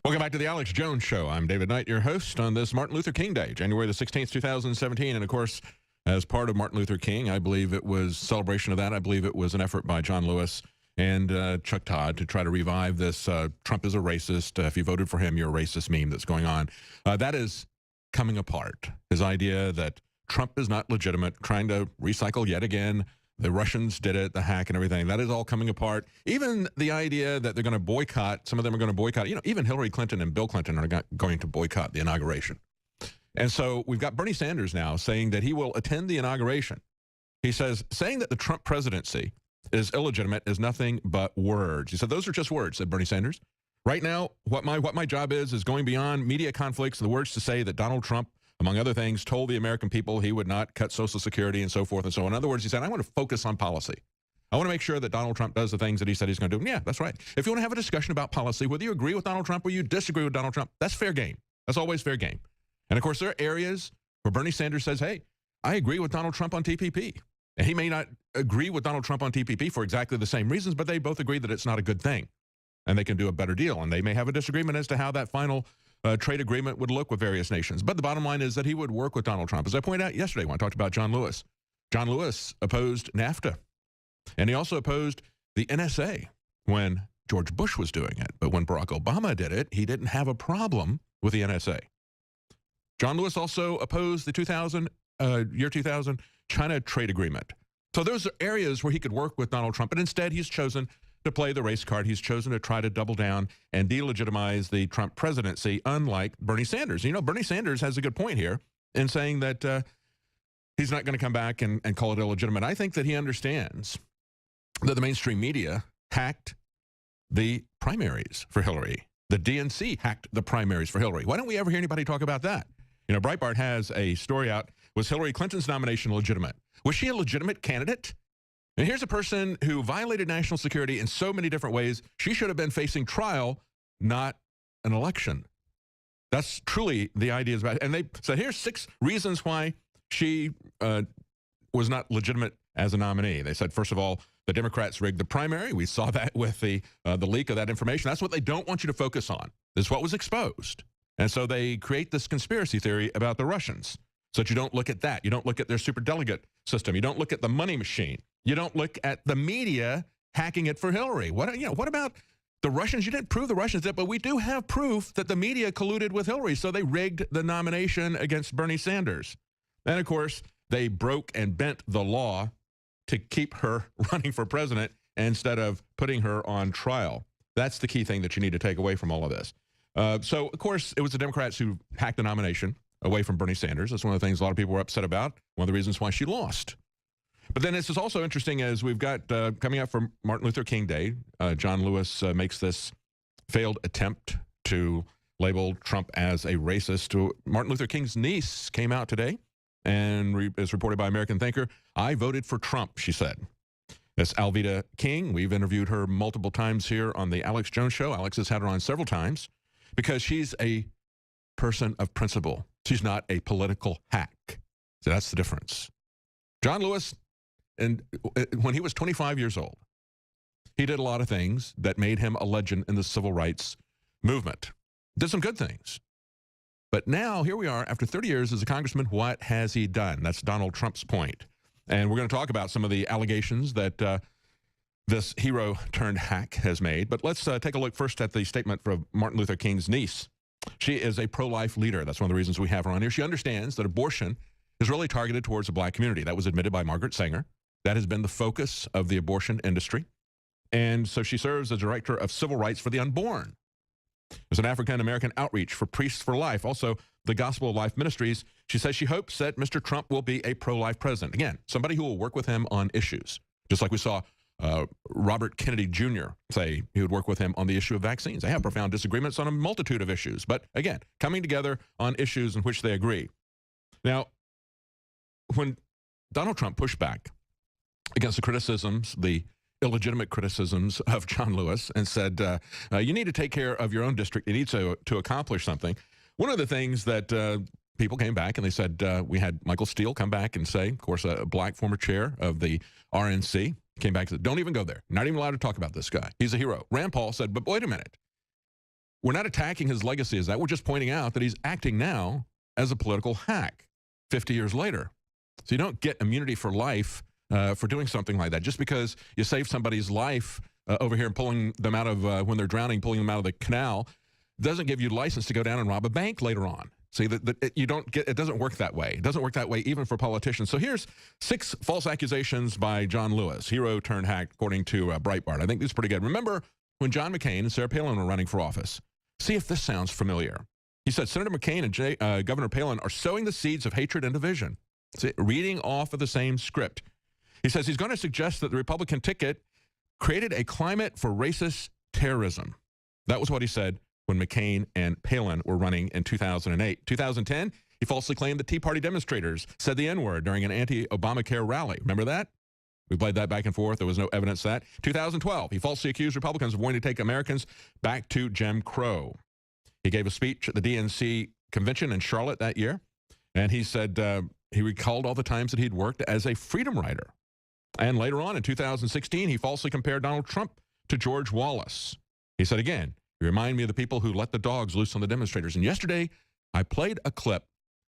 Welcome back to the Alex Jones Show. I'm David Knight, your host on this Martin Luther King Day, January the 16th, 2017. And, of course, as part of Martin Luther King, I believe it was celebration of that. I believe it was an effort by John Lewis and Chuck Todd to try to revive this Trump is a racist. If you voted for him, you're a racist meme that's going on. That is coming apart. His idea that Trump is not legitimate, trying to recycle yet again. The Russians did it, the hack and everything. That is all coming apart. Even the idea that they're going to boycott, some of them are going to boycott, even Hillary Clinton and Bill Clinton are going to boycott the inauguration. And so we've got Bernie Sanders now saying that he will attend the inauguration. He says, saying that the Trump presidency is illegitimate is nothing but words. He said, those are just words, said Bernie Sanders. Right now, what my job is going beyond media conflicts, the words to say that Donald Trump, among other things, told the American people he would not cut Social Security and so forth and so on. In other words, he said, I want to focus on policy. I want to make sure that Donald Trump does the things that he said he's going to do. And yeah, that's right. If you want to have a discussion about policy, whether you agree with Donald Trump or you disagree with Donald Trump, that's fair game. That's always fair game. And, of course, there are areas where Bernie Sanders says, hey, I agree with Donald Trump on TPP. And he may not agree with Donald Trump on TPP for exactly the same reasons, but they both agree that it's not a good thing. And they can do a better deal. And they may have a disagreement as to how that final trade agreement would look with various nations. But the bottom line is that he would work with Donald Trump. As I pointed out yesterday when I talked about John Lewis. John Lewis opposed NAFTA. And he also opposed the NSA when George Bush was doing it. But when Barack Obama did it, he didn't have a problem with the NSA. John Lewis also opposed the year 2000 China trade agreement. So those are areas where he could work with Donald Trump. But instead, he's chosen to play the race card. He's chosen to try to double down and delegitimize the Trump presidency, unlike Bernie Sanders. You know, Bernie Sanders has a good point here in saying that he's not going to come back and call it illegitimate. I think that he understands that the mainstream media hacked the primaries for Hillary. The DNC hacked the primaries for Hillary. Why don't we ever hear anybody talk about that? You know, Breitbart has a story out. Was Hillary Clinton's nomination legitimate? Was she a legitimate candidate? And here's a person who violated national security in so many different ways. She should have been facing trial, not an election. That's truly the ideas about it. And they said, here's 6 reasons why she was not legitimate as a nominee. They said, first of all, the Democrats rigged the primary. We saw that with the leak of that information. That's what they don't want you to focus on. This is what was exposed. And so they create this conspiracy theory about the Russians so that you don't look at that. You don't look at their superdelegate system. You don't look at the money machine. You don't look at the media hacking it for Hillary. What about the Russians? You didn't prove the Russians did, but we do have proof that the media colluded with Hillary, so they rigged the nomination against Bernie Sanders. And, of course, they broke and bent the law to keep her running for president instead of putting her on trial. That's the key thing that you need to take away from all of this. So, of course, it was the Democrats who hacked the nomination away from Bernie Sanders. That's one of the things a lot of people were upset about, one of the reasons why she lost. But then this is also interesting as we've got coming up for Martin Luther King Day, John Lewis makes this failed attempt to label Trump as a racist. Martin Luther King's niece came out today and is reported by American Thinker. I voted for Trump, she said. That's Alveda King. We've interviewed her multiple times here on the Alex Jones Show. Alex has had her on several times because she's a person of principle. She's not a political hack. So that's the difference. John Lewis, and when he was 25 years old, he did a lot of things that made him a legend in the civil rights movement. Did some good things. But now, here we are, after 30 years as a congressman, what has he done? That's Donald Trump's point. And we're going to talk about some of the allegations that this hero-turned-hack has made. But let's take a look first at the statement from Martin Luther King's niece. She is a pro-life leader. That's one of the reasons we have her on here. She understands that abortion is really targeted towards the black community. That was admitted by Margaret Sanger. That has been the focus of the abortion industry. And so she serves as director of civil rights for the unborn. There's an African-American outreach for Priests for Life, also the Gospel of Life Ministries. She says she hopes that Mr. Trump will be a pro-life president. Again, somebody who will work with him on issues, just like we saw Robert Kennedy Jr. say he would work with him on the issue of vaccines. They have profound disagreements on a multitude of issues, but again, coming together on issues in which they agree. Now, when Donald Trump pushed back against the criticisms, the illegitimate criticisms of John Lewis and said, you need to take care of your own district. You need to accomplish something. One of the things that people came back and they said, we had Michael Steele come back and say, of course, a black former chair of the RNC, came back and said, don't even go there. Not even allowed to talk about this guy. He's a hero. Rand Paul said, but wait a minute. we're not attacking his legacy as that. We're just pointing out that he's acting now as a political hack 50 years later. So you don't get immunity for life for doing something like that. Just because you save somebody's life over here and pulling them out of, when they're drowning, pulling them out of the canal, doesn't give you license to go down and rob a bank later on. See, you don't get, it doesn't work that way. It doesn't work that way even for politicians. So here's 6 false accusations by John Lewis, hero turned hack, according to Breitbart. I think this is pretty good. Remember when John McCain and Sarah Palin were running for office? See if this sounds familiar. He said Senator McCain and Governor Palin are sowing the seeds of hatred and division. See, reading off of the same script. He says he's going to suggest that the Republican ticket created a climate for racist terrorism. That was what he said when McCain and Palin were running in 2008. 2010, he falsely claimed that Tea Party demonstrators said the N-word during an anti-Obamacare rally. Remember that? We played that back and forth. There was no evidence of that. 2012, he falsely accused Republicans of wanting to take Americans back to Jim Crow. He gave a speech at the DNC convention in Charlotte that year, and he said he recalled all the times that he'd worked as a freedom rider. And later on in 2016, he falsely compared Donald Trump to George Wallace. He said again, you remind me of the people who let the dogs loose on the demonstrators. And yesterday, I played a clip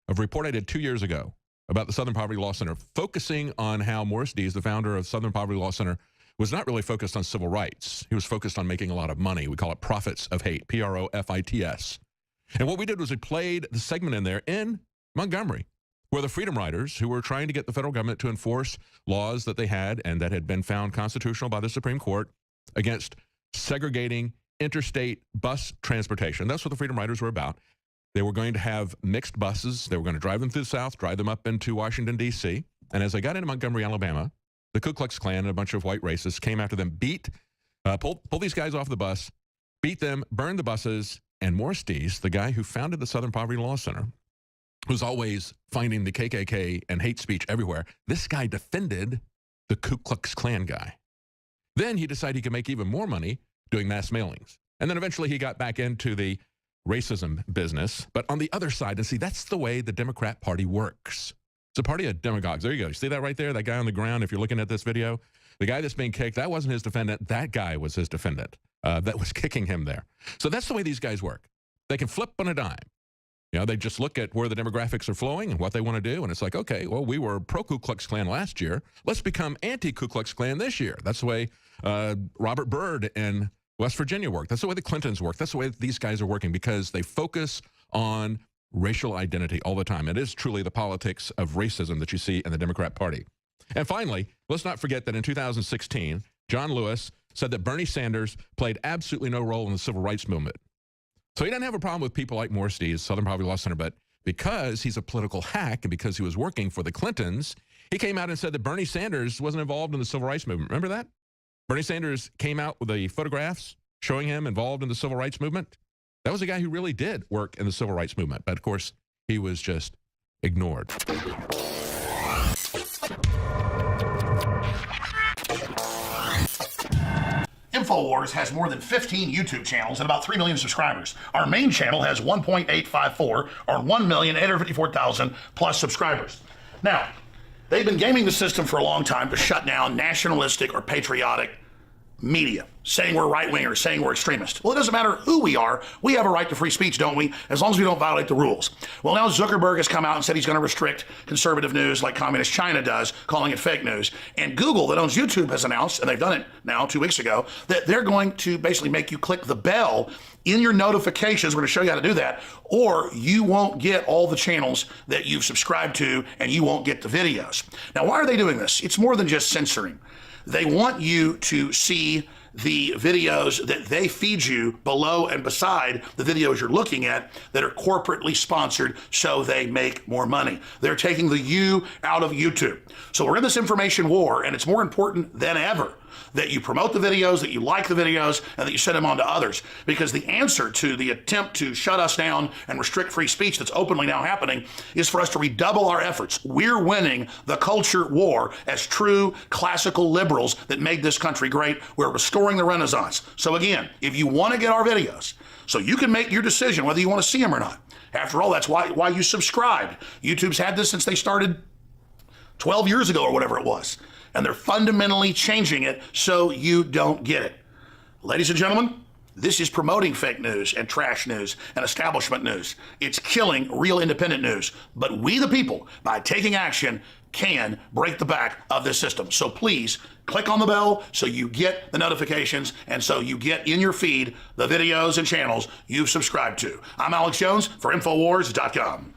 of a report I did 2 years ago about the Southern Poverty Law Center, focusing on how Morris Dees, the founder of Southern Poverty Law Center, was not really focused on civil rights. He was focused on making a lot of money. We call it profits of hate, Profits. And what we did was we played the segment in there in Montgomery, where the Freedom Riders, who were trying to get the federal government to enforce laws that they had and that had been found constitutional by the Supreme Court against segregating interstate bus transportation. That's what the Freedom Riders were about. They were going to have mixed buses. They were going to drive them through the South, drive them up into Washington, D.C. And as they got into Montgomery, Alabama, the Ku Klux Klan and a bunch of white racists came after them, pulled these guys off the bus, beat them, burned the buses, and Morris Dees, the guy who founded the Southern Poverty Law Center, who's always finding the KKK and hate speech everywhere, this guy defended the Ku Klux Klan guy. Then he decided he could make even more money doing mass mailings. And then eventually he got back into the racism business. But on the other side, and see, that's the way the Democrat Party works. It's a party of demagogues. There you go. You see that right there? That guy on the ground, if you're looking at this video? The guy that's being kicked, that wasn't his defendant. That guy was his defendant that was kicking him there. So that's the way these guys work. They can flip on a dime. You know, they just look at where the demographics are flowing and what they want to do, and it's like, okay, well, we were pro-Ku Klux Klan last year. Let's become anti-Ku Klux Klan this year. That's the way Robert Byrd in West Virginia worked. That's the way the Clintons work. That's the way these guys are working, because they focus on racial identity all the time. It is truly the politics of racism that you see in the Democrat Party. And finally, let's not forget that in 2016, John Lewis said that Bernie Sanders played absolutely no role in the civil rights movement. So he doesn't have a problem with people like Morris Dees, Southern Poverty Law Center, but because he's a political hack and because he was working for the Clintons, he came out and said that Bernie Sanders wasn't involved in the civil rights movement. Remember that? Bernie Sanders came out with the photographs showing him involved in the civil rights movement. That was a guy who really did work in the civil rights movement, but of course, he was just ignored. InfoWars has more than 15 YouTube channels and about 3 million subscribers. Our main channel has 1.854 or 1,854,000 plus subscribers. Now, they've been gaming the system for a long time to shut down nationalistic or patriotic media, saying we're right-wingers, saying we're extremists. Well, it doesn't matter who we are. We have a right to free speech, don't we? As long as we don't violate the rules. Well, now Zuckerberg has come out and said he's going to restrict conservative news like communist China does, calling it fake news. And Google, that owns YouTube, has announced, and they've done it now 2 weeks ago, that they're going to basically make you click the bell in your notifications. We're going to show you how to do that, or you won't get all the channels that you've subscribed to, and you won't get the videos. Now, why are they doing this? It's more than just censoring. They want you to see the videos that they feed you below and beside the videos you're looking at that are corporately sponsored so they make more money. They're taking the you out of YouTube. So we're in this information war, and it's more important than ever that you promote the videos, that you like the videos, and that you send them on to others. Because the answer to the attempt to shut us down and restrict free speech that's openly now happening is for us to redouble our efforts. We're winning the culture war as true classical liberals that made this country great. We're restoring the Renaissance. So again, if you want to get our videos, so you can make your decision whether you want to see them or not. After all, that's why you subscribed. YouTube's had this since they started 12 years ago or whatever it was. And they're fundamentally changing it so you don't get it. Ladies and gentlemen, This is promoting fake news and trash news and establishment news. It's killing real independent news. But we, the people, by taking action, can break the back of this system. So please click on the bell so you get the notifications and so you get in your feed the videos and channels you've subscribed to. I'm Alex Jones for Infowars.com.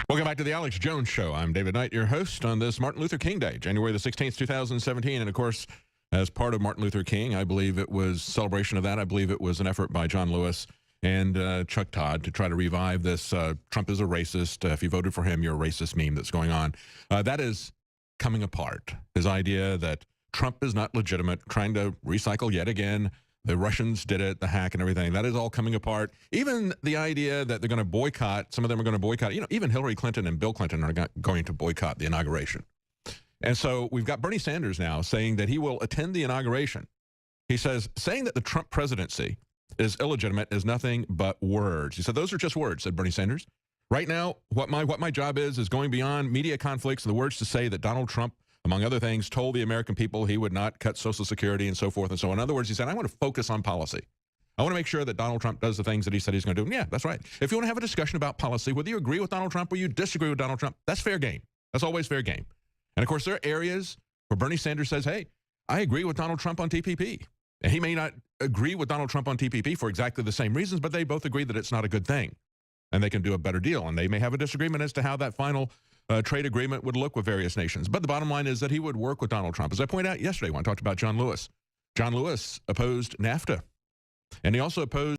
Welcome back to the Alex Jones Show. I'm David Knight, your host on this Martin Luther King Day, January the 16th, 2017. And of course, as part of Martin Luther King, I believe it was celebration of that. I believe it was an effort by John Lewis and Chuck Todd to try to revive this Trump is a racist. If you voted for him, you're a racist meme that's going on. That is coming apart. His idea that Trump is not legitimate, trying to recycle yet again. The Russians did it, the hack and everything. That is all coming apart. Even the idea that they're going to boycott, some of them are going to boycott, even Hillary Clinton and Bill Clinton are going to boycott the inauguration. And so we've got Bernie Sanders now saying that he will attend the inauguration. He says, saying that the Trump presidency is illegitimate is nothing but words. He said, those are just words, said Bernie Sanders. Right now, what my job is going beyond media conflicts and the words to say that Donald Trump, among other things, told the American people he would not cut Social Security and so forth and so on. In other words, he said, I want to focus on policy. I want to make sure that Donald Trump does the things that he said he's going to do. And yeah, that's right. If you want to have a discussion about policy, whether you agree with Donald Trump or you disagree with Donald Trump, that's fair game. That's always fair game. And of course, there are areas where Bernie Sanders says, hey, I agree with Donald Trump on TPP. And he may not agree with Donald Trump on TPP for exactly the same reasons, but they both agree that it's not a good thing. And they can do a better deal. And they may have a disagreement as to how that final trade agreement would look with various nations. But the bottom line is that he would work with Donald Trump. As I pointed out yesterday when I talked about John Lewis. John Lewis opposed NAFTA. And he also opposed